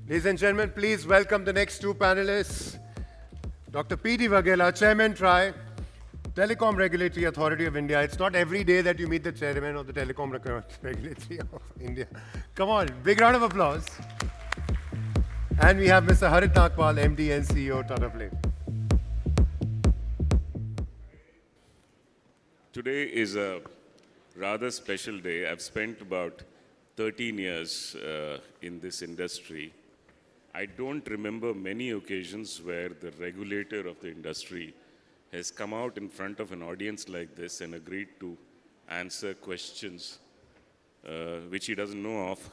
Ladies and gentlemen, please welcome the next two panelists. Dr. P.D. Vaghela, Chairman TRAI, Telecom Regulatory Authority of India. It's not every day that you meet the chairman of the Telecom Regulatory of India. Come on, big round of applause. And we have Mr. Harit Nagpal, MD and CEO, Tata Play. Today is a rather special day. I've spent about 13 years in this industry. I don't remember many occasions where the regulator of the industry has come out in front of an audience like this and agreed to answer questions which he doesn't know of.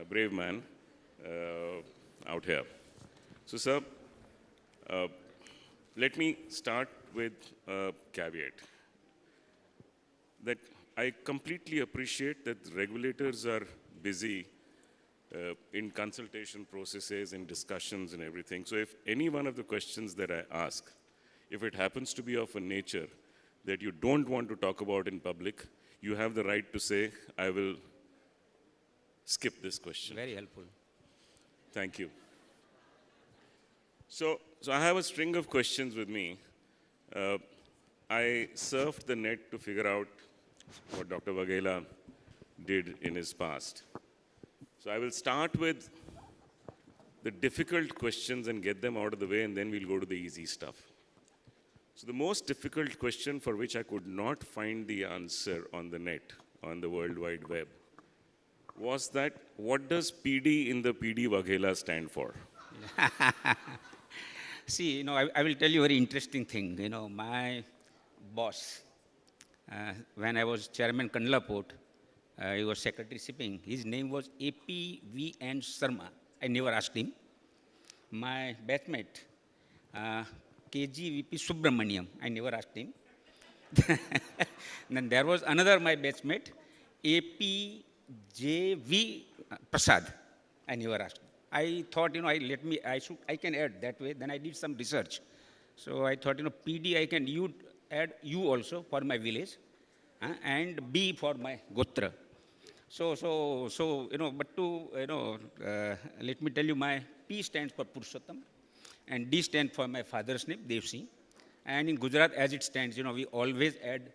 Brave man out here. So, sir, let me start with a caveat that I completely appreciate that regulators are busy in consultation processes and discussions and everything. So if any one of the questions that I ask, if it happens to be of a nature that you don't want to talk about in public, you have the right to say, I will skip this question. Very helpful. Thank you. So I have a string of questions with me. I surfed the net to figure out what Dr. Vaghela did in his past. So I will start with the difficult questions and get them out of the way, and then we'll go to the easy stuff. So the most difficult question for which I could not find the answer on the net, on the World Wide Web, was that what does PD in the PD Vaghela stand for? See, I will tell you a very interesting thing. My boss, when I was chairman Kandla Port, he was secretary shipping. His name was APVN Sharma. I never asked him. My batchmate, KGVP Subramaniam. I never asked him. Then there was another my batchmate, APJV Prasad. I never asked. I thought, I can add that way. Then I did some research. So I thought, PD, I can add U also for my village, and B for my Gotra. So, but let me tell you, my P stands for Purushottam, and D stands for my father's name, Devsingh. And in Gujarat, as it stands, we always add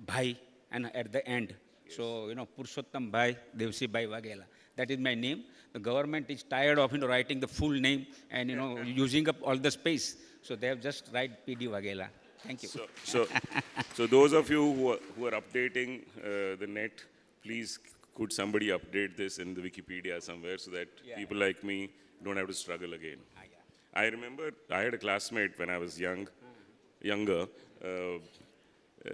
Bhai and at the end. Yes. So, Purushottam Bhai, Devsingh Bhai Vaghela. That is my name. The government is tired of, writing the full name and, using up all the space. So they have just write PD Vaghela. Thank you. So those of you who are updating the net, please could somebody update this in the Wikipedia somewhere so that people like me don't have to struggle again. I remember I had a classmate when I was younger.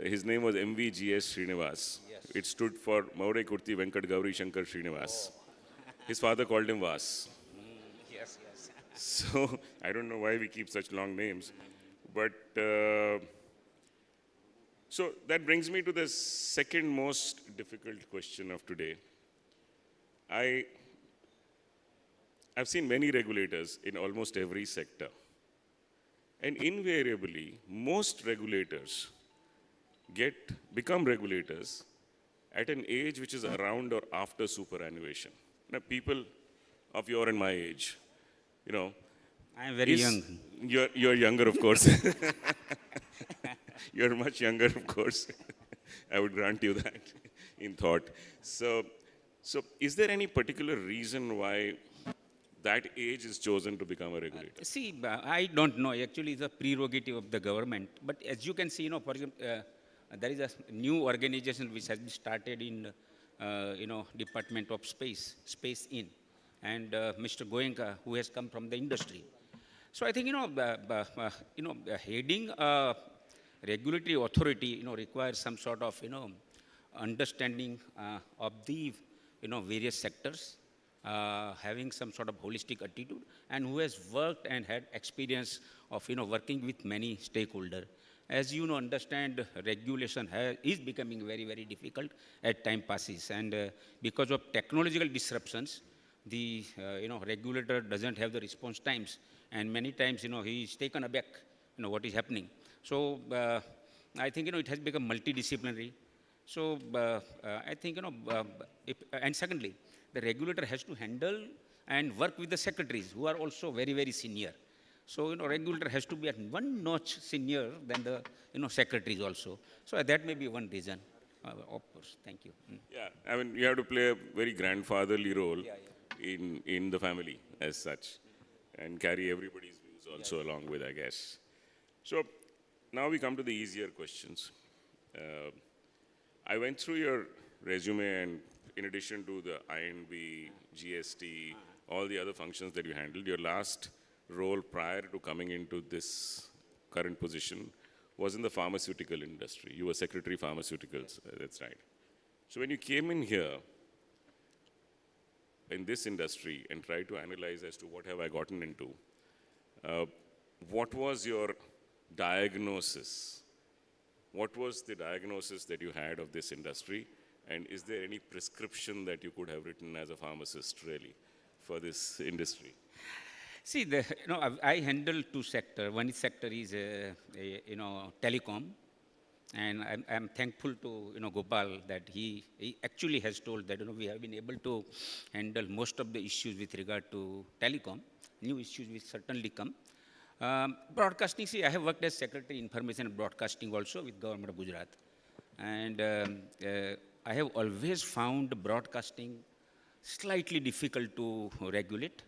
His name was MVGS Srinivas. Yes. It stood for Maure Kurti Venkat Gauri Shankar Srinivas. Oh. His father called him Vas. Yes. So I don't know why we keep such long names. But so that brings me to the second most difficult question of today. I've seen many regulators in almost every sector. And invariably, most regulators become regulators at an age which is around or after superannuation. Now, people of your and my age, I am very young. You're younger, of course. You're much younger, of course. I would grant you that in thought. So is there any particular reason why that age is chosen to become a regulator? See, I don't know. Actually, it's a prerogative of the government. But as you can see, for example, there is a new organization which has been started in, Department of Space In, and Mr. Goenka, who has come from the industry. So I think, heading a regulatory authority, requires some sort of, understanding of the, various sectors, having some sort of holistic attitude, and who has worked and had experience of, working with many stakeholders. As you understand, regulation is becoming very, very difficult as time passes. And because of technological disruptions, the regulator doesn't have the response times. And many times, he is taken aback, what is happening. So I think, it has become multidisciplinary. So I think, and secondly, the regulator has to handle and work with the secretaries who are also very, very senior. So, regulator has to be at one notch senior than the, secretaries also. So that may be one reason. Of course, thank you. Yeah, I mean, you have to play a very grandfatherly role Yeah, in the family as such, and carry everybody's views also along with, I guess. So now we come to the easier questions. I went through your resume, and in addition to the INB, GST, all the other functions that you handled, your last role prior to coming into this current position was in the pharmaceutical industry. You were Secretary Pharmaceuticals, that's right. So when you came in here, in this industry, and tried to analyze as to what have I gotten into, what was your diagnosis? What was the diagnosis that you had of this industry? And is there any prescription that you could have written as a pharmacist, really, for this industry? See, I handle two sectors. One sector is, telecom, and I'm thankful to, Gopal that he actually has told that, we have been able to handle most of the issues with regard to telecom. New issues will certainly come. Broadcasting, see, I have worked as Secretary Information and Broadcasting also with Government of Gujarat. And I have always found broadcasting slightly difficult to regulate.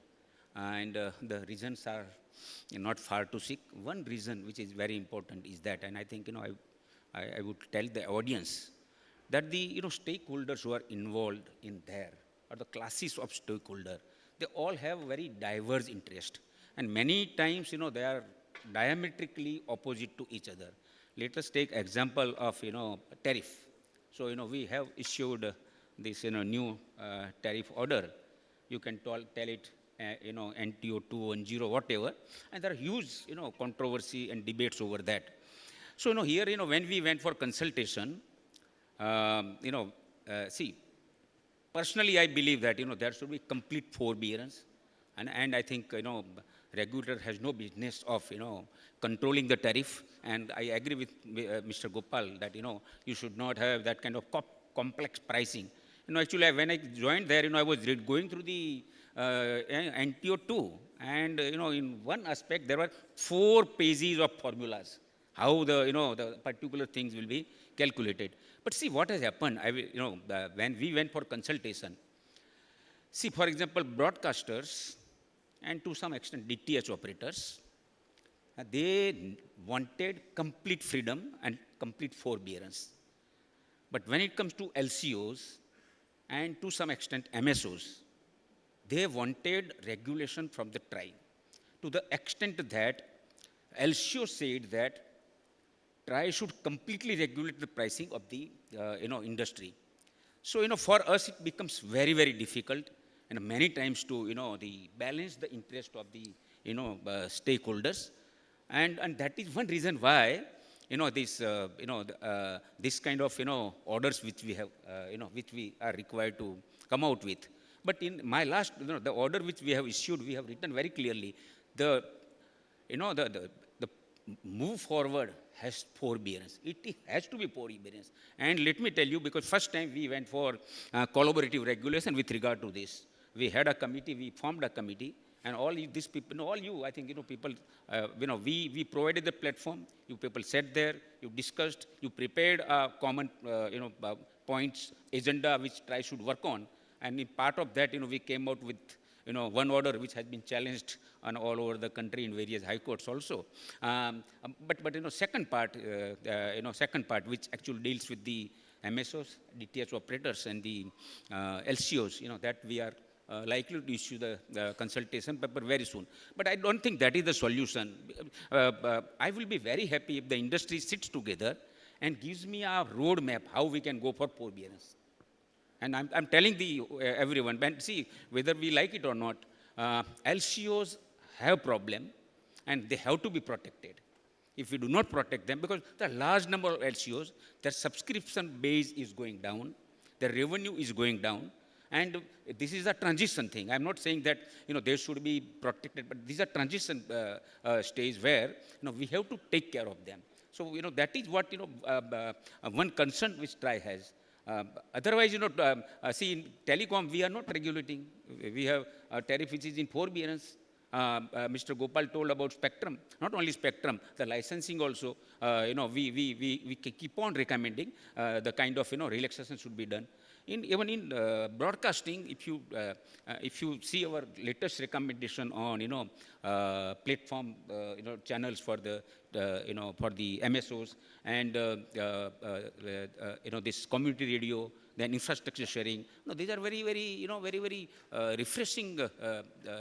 And the reasons are not far to seek. One reason which is very important is that, and I think, I would tell the audience that the, stakeholders who are involved in there, or the classes of stakeholder, they all have very diverse interest. And many times, they are diametrically opposite to each other. Let us take example of, tariff. So, we have issued this, new tariff order. You can tell it, NTO 210, whatever. And there are huge, controversy and debates over that. So, here, when we went for consultation, see, personally, I believe that, there should be complete forbearance. And I think, regulator has no business of, controlling the tariff. And I agree with Mr. Gopal that, you should not have that kind of complex pricing. Actually, when I joined there, I was going through the NTO 2. And, in one aspect, there were 4 pages of formulas, how the particular things will be calculated. But see, what has happened, when we went for consultation, see, for example, broadcasters, and to some extent DTH operators, they wanted complete freedom and complete forbearance. But when it comes to LCOs and to some extent MSOs, they wanted regulation from the TRAI, to the extent that LCO said that TRAI should completely regulate the pricing of the industry. So for us it becomes very, very difficult, and many times to balance the interest of the stakeholders, and that is one reason why this kind of orders which we have which we are required to come out with. But in my last the order which we have issued, we have written very clearly the move forward has forbearance. It has to be forbearance. And let me tell you, because first time we went for collaborative regulation with regard to this. We had a committee, we formed a committee, and all these people, all you, I think, people, we provided the platform, you people sat there, you discussed, you prepared a common, points, agenda which TRAI should work on. And in part of that, we came out with, one order which has been challenged on all over the country in various high courts also. But second part, which actually deals with the MSOs, DTH operators, and the LCOs, that we are likely to issue the consultation paper very soon. But I don't think that is the solution. I will be very happy if the industry sits together and gives me a roadmap how we can go for forbearance. And I'm telling everyone, see, whether we like it or not, LCOs have problem, and they have to be protected. If we do not protect them, because the large number of LCOs, their subscription base is going down, their revenue is going down, and this is a transition thing. I'm not saying that they should be protected, but this is a transition stage where we have to take care of them. So that is what one concern which TRAI has. Otherwise, see, in telecom, we are not regulating. We have a tariff which is in forbearance. Mr. Gopal told about spectrum. Not only spectrum, the licensing also. We keep on recommending the kind of relaxation should be done. Even in broadcasting, if you see our latest recommendation on platform channels for the for the MSOs and this community radio, then infrastructure sharing. No, these are very refreshing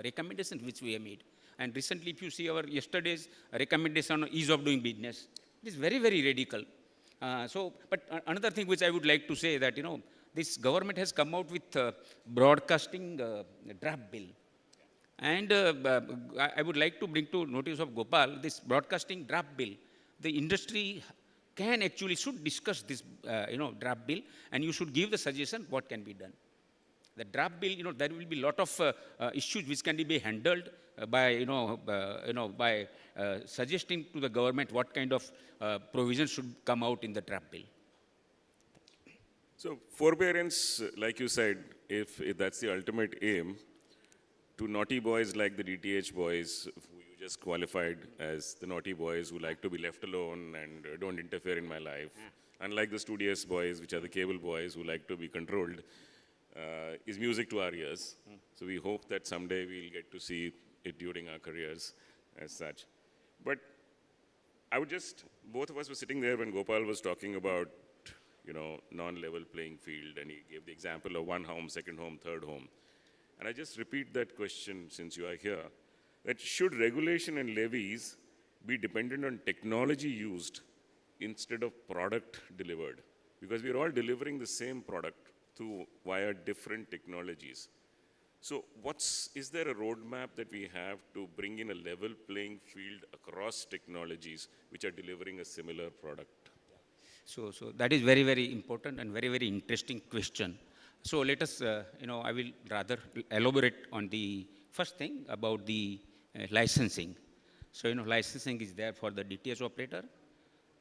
recommendations which we have made. And recently, if you see our yesterday's recommendation on ease of doing business, it is very radical. But another thing which I would like to say that this government has come out with broadcasting draft bill. And I would like to bring to notice of Gopal, this broadcasting draft bill. The industry should discuss this, draft bill, and you should give the suggestion what can be done. The draft bill, there will be a lot of issues which can be handled by, by suggesting to the government what kind of provisions should come out in the draft bill. So forbearance, like you said, if that's the ultimate aim, to naughty boys like the DTH boys, who you just qualified as the naughty boys who like to be left alone and don't interfere in my life, unlike the studious boys, which are the cable boys who like to be controlled, is music to our ears. So we hope that someday we'll get to see it during our careers as such. But I would both of us were sitting there when Gopal was talking about non-level playing field, and he gave the example of one home, second home, third home. And I just repeat that question since you are here, that should regulation and levies be dependent on technology used instead of product delivered? Because we are all delivering the same product via different technologies. So is there a roadmap that we have to bring in a level playing field across technologies which are delivering a similar product? So that is very important and very interesting question. So let us, I will rather elaborate on the first thing about the licensing. So, licensing is there for the DTH operator,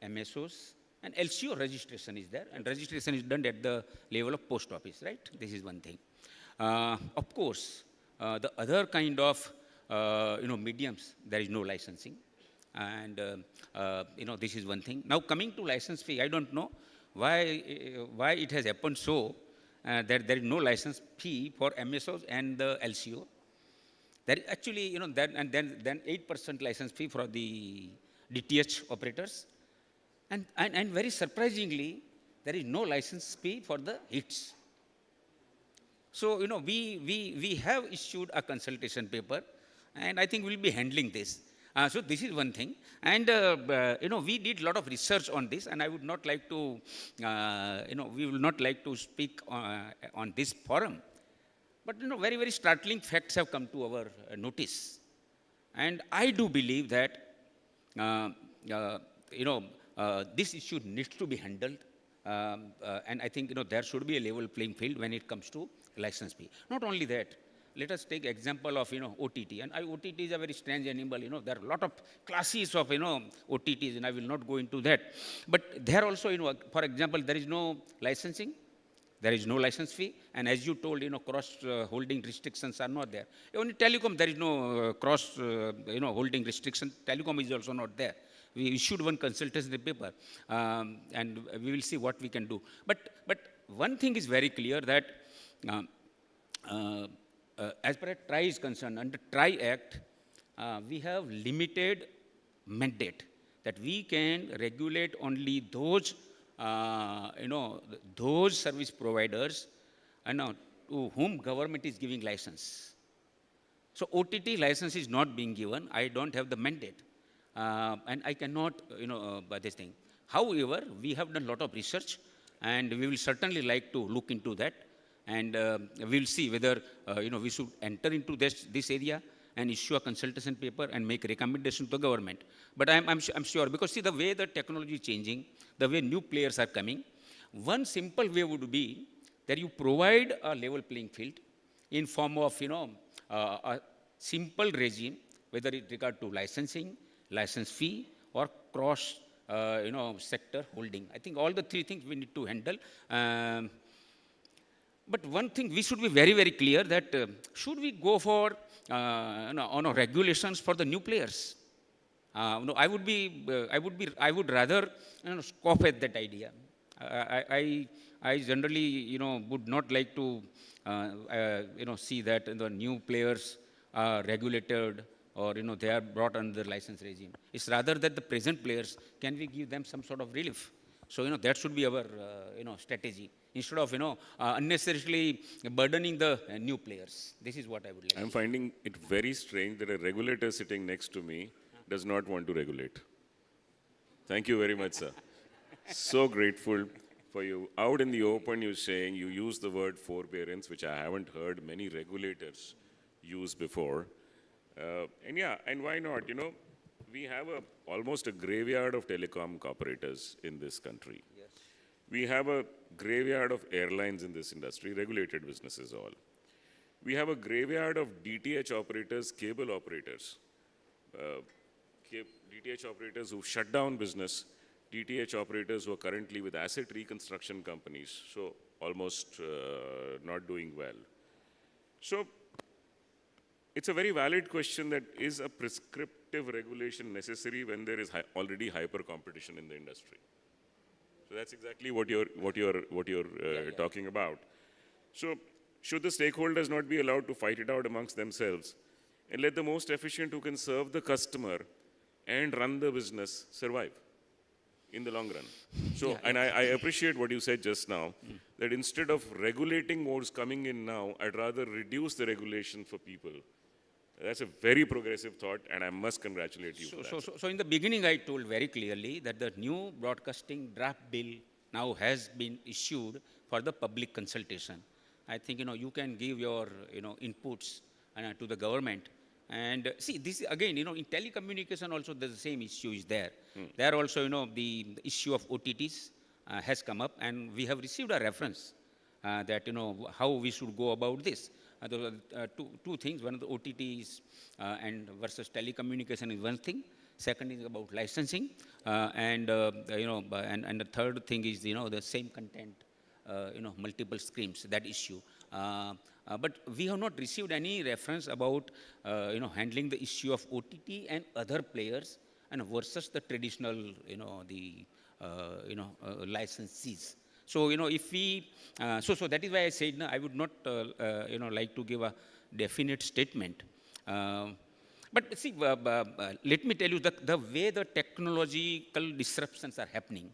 MSOs, and LCO registration is there, and registration is done at the level of post office, right? This is one thing. Of course, the other kind of, mediums, there is no licensing. And, this is one thing. Now, coming to license fee, I don't know why it has happened so that there is no license fee for MSOs and the LCO. There is actually, then 8% license fee for the DTH operators. And very surprisingly, there is no license fee for the hits. So, we have issued a consultation paper, and I think we'll be handling this. So this is one thing, and we did a lot of research on this, and I would not like to, we will not like to speak on this forum, but very startling facts have come to our notice, and I do believe that this issue needs to be handled, and I think there should be a level playing field when it comes to license fee. Not only that. Let us take example of OTT, and OTT is a very strange animal. There are a lot of classes of OTTs, and I will not go into that. But there also, for example, there is no licensing, there is no license fee, and as you told, cross holding restrictions are not there. Even in telecom, there is no cross holding restriction. Telecom is also not there. We issued one consultancy paper, and we will see what we can do. But one thing is very clear that. As far as TRI is concerned, under TRI Act, we have limited mandate that we can regulate only those, those service providers, to whom government is giving license. So OTT license is not being given. I don't have the mandate, and I cannot, buy this thing. However, we have done a lot of research, and we will certainly like to look into that. And we'll see whether we should enter into this area and issue a consultation paper and make recommendation to the government. But I'm sure, because see the way the technology is changing, the way new players are coming, one simple way would be that you provide a level playing field in form of a simple regime, whether it regard to licensing, license fee, or cross sector holding. I think all the three things we need to handle. But one thing we should be very, very clear that should we go for regulations for the new players? No, I would rather scoff at that idea. I generally, would not like to, see that the new players are regulated or, they are brought under the license regime. It's rather that the present players, can we give them some sort of relief? So, that should be our, strategy instead of, unnecessarily burdening the new players. This is what I would like. I'm finding it very strange that a regulator sitting next to me does not want to regulate. Thank you very much, sir. So grateful for you. Out in the open, you're saying you use the word forbearance, which I haven't heard many regulators use before. And why not? We have almost a graveyard of telecom operators in this country. Yes. We have a graveyard of airlines in this industry, regulated businesses all. We have a graveyard of DTH operators, cable operators. DTH operators who shut down business, DTH operators who are currently with asset reconstruction companies, so almost not doing well. So it's a very valid question that is a prescriptive regulation necessary when there is already hyper competition in the industry. So that's exactly what you're talking about. So should the stakeholders not be allowed to fight it out amongst themselves and let the most efficient who can serve the customer and run the business survive in the long run? So, and I appreciate what you said just now, that instead of regulating modes coming in now, I'd rather reduce the regulation for people. That's a very progressive thought, and I must congratulate you for that. So in the beginning, I told very clearly that the new broadcasting draft bill now has been issued for the public consultation. I think, you can give your, inputs to the government. And see, this again, in telecommunication also, the same issue is there. There also, the issue of OTTs has come up, and we have received a reference that, how we should go about this. Two things. One of the OTTs and versus telecommunication is one thing. Second is about licensing, and the third thing is, the same content, multiple screens. That issue. But we have not received any reference about, handling the issue of OTT and other players and versus the traditional, licensees. So, if we, so that is why I said, no, I would not, like to give a definite statement. But see, let me tell you that the way the technological disruptions are happening,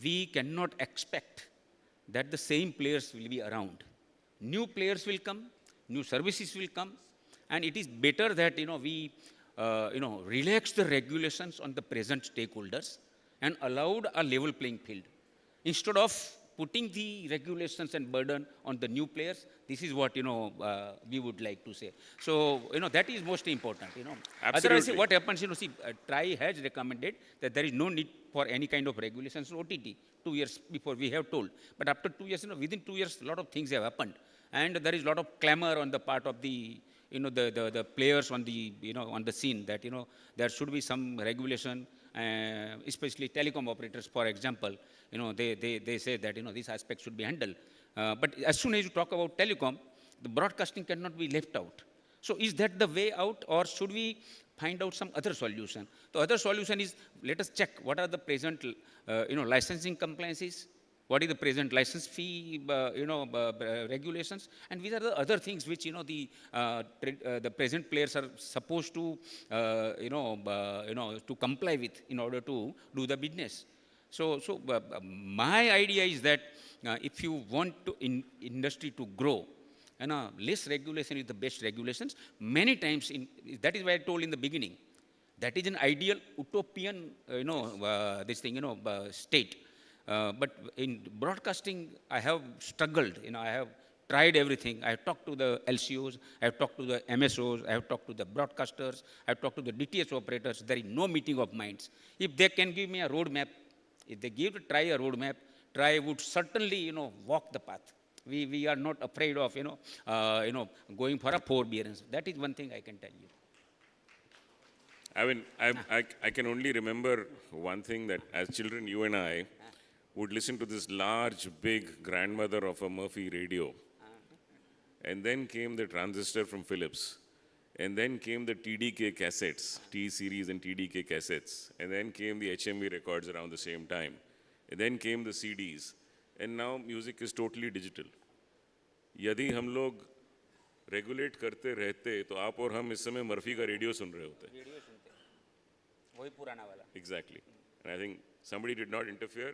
we cannot expect that the same players will be around. New players will come, new services will come, and it is better that, we, relax the regulations on the present stakeholders and allowed a level playing field. Instead of putting the regulations and burden on the new players, this is what, we would like to say. So, that is most important, Absolutely. Otherwise, what happens, see, TRI has recommended that there is no need for any kind of regulations on OTT. 2 years before we have told. But after 2 years, within 2 years, a lot of things have happened. And there is a lot of clamor on the part of the, the players on the, on the scene that, there should be some regulation, especially telecom operators, for example. They say that, this aspect should be handled. But as soon as you talk about telecom, the broadcasting cannot be left out. So is that the way out, or should we find out some other solution? The other solution is, let us check what are the present, licensing compliances, what is the present license fee, regulations, and these are the other things which, the present players are supposed to, to comply with in order to do the business. So my idea is that if you want to industry to grow, less regulation is the best regulations. Many times, that is why I told in the beginning, that is an ideal utopian, this thing, state. But in broadcasting, I have struggled. I have tried everything. I have talked to the LCOs, I have talked to the MSOs, I have talked to the broadcasters, I have talked to the DTH operators. There is no meeting of minds. If they can give me a roadmap, if they give TRI a roadmap, TRI would certainly, walk the path. We are not afraid of, going for a forbearance. That is one thing I can tell you. I mean, I can only remember one thing that as children, you and I would listen to this large, big grandmother of a Murphy radio. And then came the transistor from Philips. And then came the TDK cassettes, T series and TDK cassettes. And then came the HMV records around the same time. And then came the CDs. And now music is totally digital. यदि हम लोग regulate करते रहते तो आप और हम इस समय मर्फी का रेडियो सुन रहे होते रेडियो सुनते वही पुराना वाला Exactly. And I think somebody did not interfere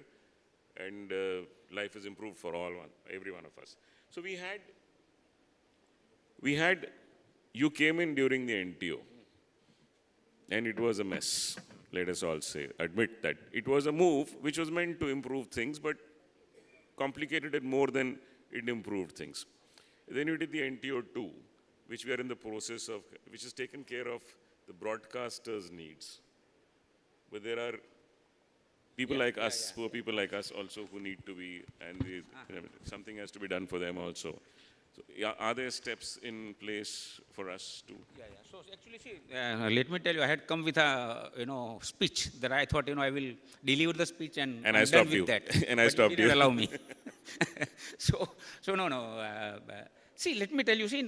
and life is improved for every one of us. So you came in during the NTO and it was a mess, let us all say, admit that. It was a move which was meant to improve things but complicated it more than it improved things. Then you did the NTO 2, which we are in the process of, which has taken care of the broadcasters' needs. But there are people like us, poor people like us also who need to be, and something has to be done for them also. So are there steps in place for us to? So actually, see, let me tell you, I had come with a speech that I thought I will deliver the speech and I'm I done stopped with you. that. And I But stopped you didn't you. allow me. so no. See, let me tell you. See,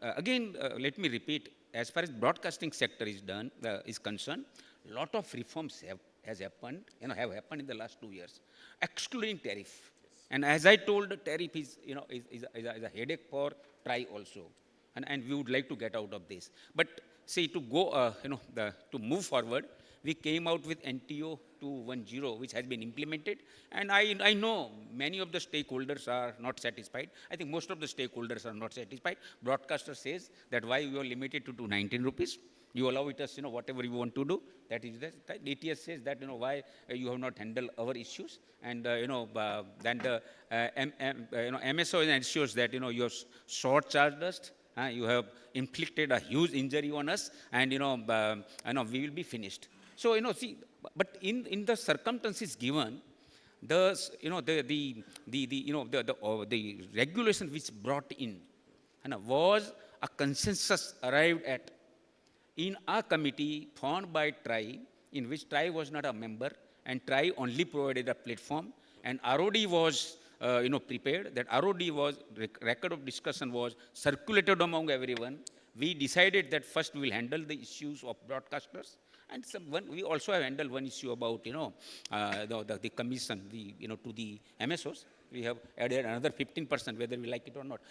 again, let me repeat. As far as broadcasting sector is concerned, lot of reforms have happened in the last 2 years, excluding tariff. And as I told, tariff is a headache for TRI also, and we would like to get out of this. But see, to go to move forward, we came out with NTO 210, which has been implemented, and I know many of the stakeholders are not satisfied. I think most of the stakeholders are not satisfied. Broadcaster says that why you are limited to 219 rupees. You allow it us, whatever you want to do. That is the DTS says that, why you have not handled our issues. And, then the MSO ensures that, you have short-charged us. You have inflicted a huge injury on us. And, we will be finished. So, see, but in the circumstances given, the regulation which brought in was a consensus arrived at in a committee formed by TRI, in which TRI was not a member, and TRI only provided a platform, and ROD was prepared. That ROD was, record of discussion was circulated among everyone. We decided that first we will handle the issues of broadcasters, and we also have handled one issue about, the commission, to the MSOs. We have added another 15%, whether we like it or not.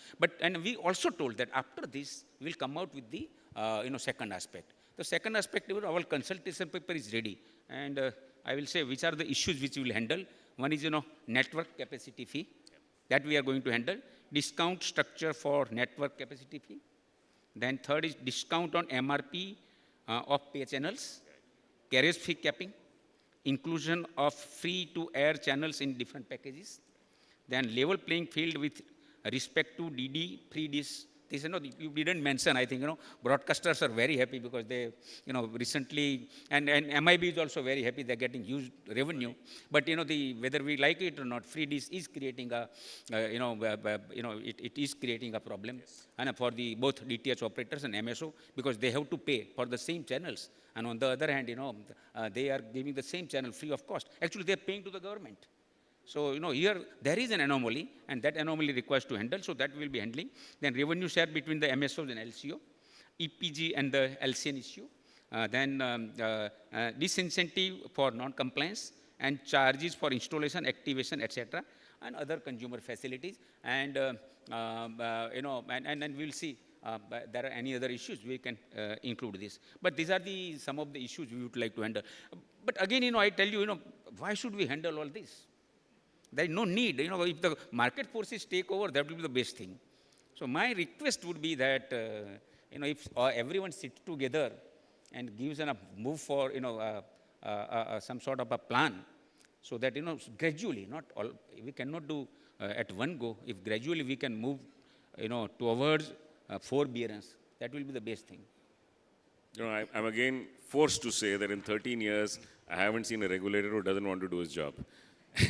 And we also told that after this, we'll come out with the second aspect. The second aspect, our consultation paper is ready. And I will say which are the issues which we will handle. One is, network capacity fee that we are going to handle. Discount structure for network capacity fee. Then third is discount on MRP of pay channels. Carriage fee capping. Inclusion of free-to-air channels in different packages. Then level playing field with respect to DD, free dish. This, you didn't mention, I think, broadcasters are very happy because they, recently, and MIB is also very happy, they're getting huge revenue. But, whether we like it or not, free dish is creating a, it is creating a problem and for the both DTH operators and MSO because they have to pay for the same channels. And on the other hand, they are giving the same channel free of cost. Actually, they're paying to the government. So, here there is an anomaly, and that anomaly requires to handle, so that we will be handling. Then revenue share between the MSOs and LCO, EPG and the LCN issue. Then disincentive for non-compliance and charges for installation, activation, etc., and other consumer facilities. And, and we'll see there are any other issues, we can include this. But these are some of the issues we would like to handle. But again, I tell you, why should we handle all this? There is no need. If the market forces take over, that will be the best thing. So my request would be that, if everyone sits together and gives a move for, some sort of a plan, so that, gradually, not all, we cannot do at one go. If gradually we can move, towards forbearance, that will be the best thing. I'm again forced to say that in 13 years, I haven't seen a regulator who doesn't want to do his job.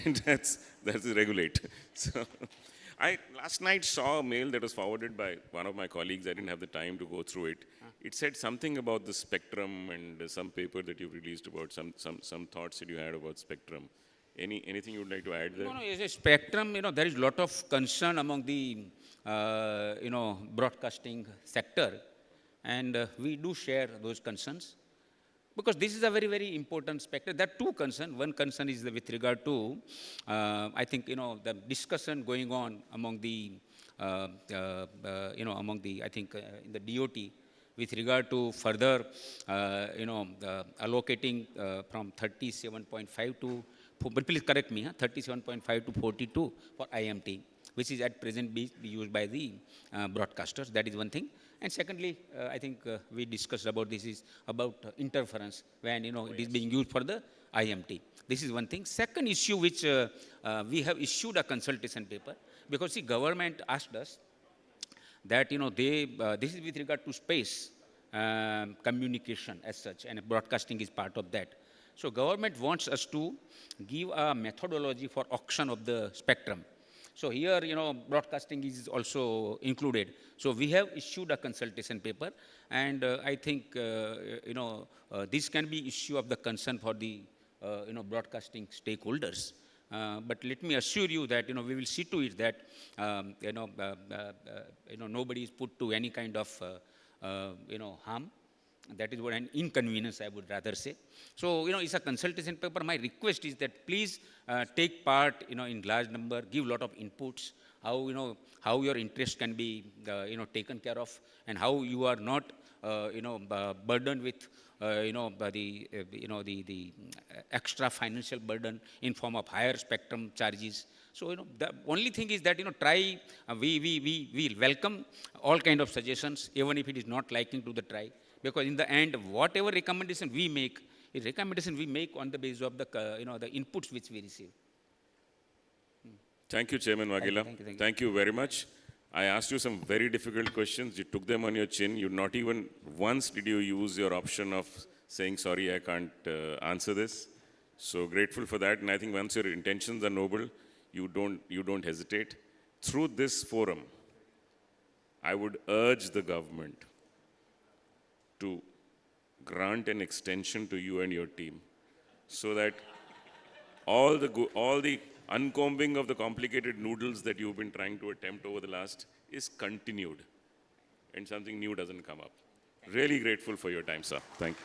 And that's regulate. So, I last night saw a mail that was forwarded by one of my colleagues. I didn't have the time to go through it. It said something about the spectrum and some paper that you released about some thoughts that you had about spectrum. Anything you would like to add there? No, as a spectrum, there is a lot of concern among the, broadcasting sector, and we do share those concerns. Because this is a very, very important spectrum. There are two concerns. One concern is with regard to, I think, the discussion going on among the, I think, in the DOT with regard to further, allocating from 37.5 to, but please correct me, 37.5 to 42 for IMT, which is at present be used by the broadcasters. That is one thing. And secondly, I think we discussed about this is about interference when it is being used for the IMT. This is one thing. Second issue which we have issued a consultation paper because the government asked us that this is with regard to space communication as such, and broadcasting is part of that. So government wants us to give a methodology for auction of the spectrum. So here, broadcasting is also included. So we have issued a consultation paper, and I think, this can be issue of the concern for the, broadcasting stakeholders. But let me assure you that, we will see to it that, nobody is put to any kind of, harm. That is what an inconvenience, I would rather say. So, it's a consultation paper. My request is that please take part, in large number, give a lot of inputs, how, how your interest can be, taken care of, and how you are not, burdened with, the extra financial burden in form of higher spectrum charges. So, the only thing is that, try, we welcome all kind of suggestions, even if it is not liking to the try. Because in the end, whatever recommendation we make, is recommendation we make on the basis of the, the inputs which we receive. Thank you, Chairman Vaghela. Thank you very much. I asked you some very difficult questions. You took them on your chin. You not even once did you use your option of saying, sorry, I can't answer this. So grateful for that. And I think once your intentions are noble, you don't hesitate. Through this forum, I would urge the government to grant an extension to you and your team so that all the uncombing of the complicated noodles that you've been trying to attempt over the last is continued and something new doesn't come up. Really grateful for your time, sir. Thank you.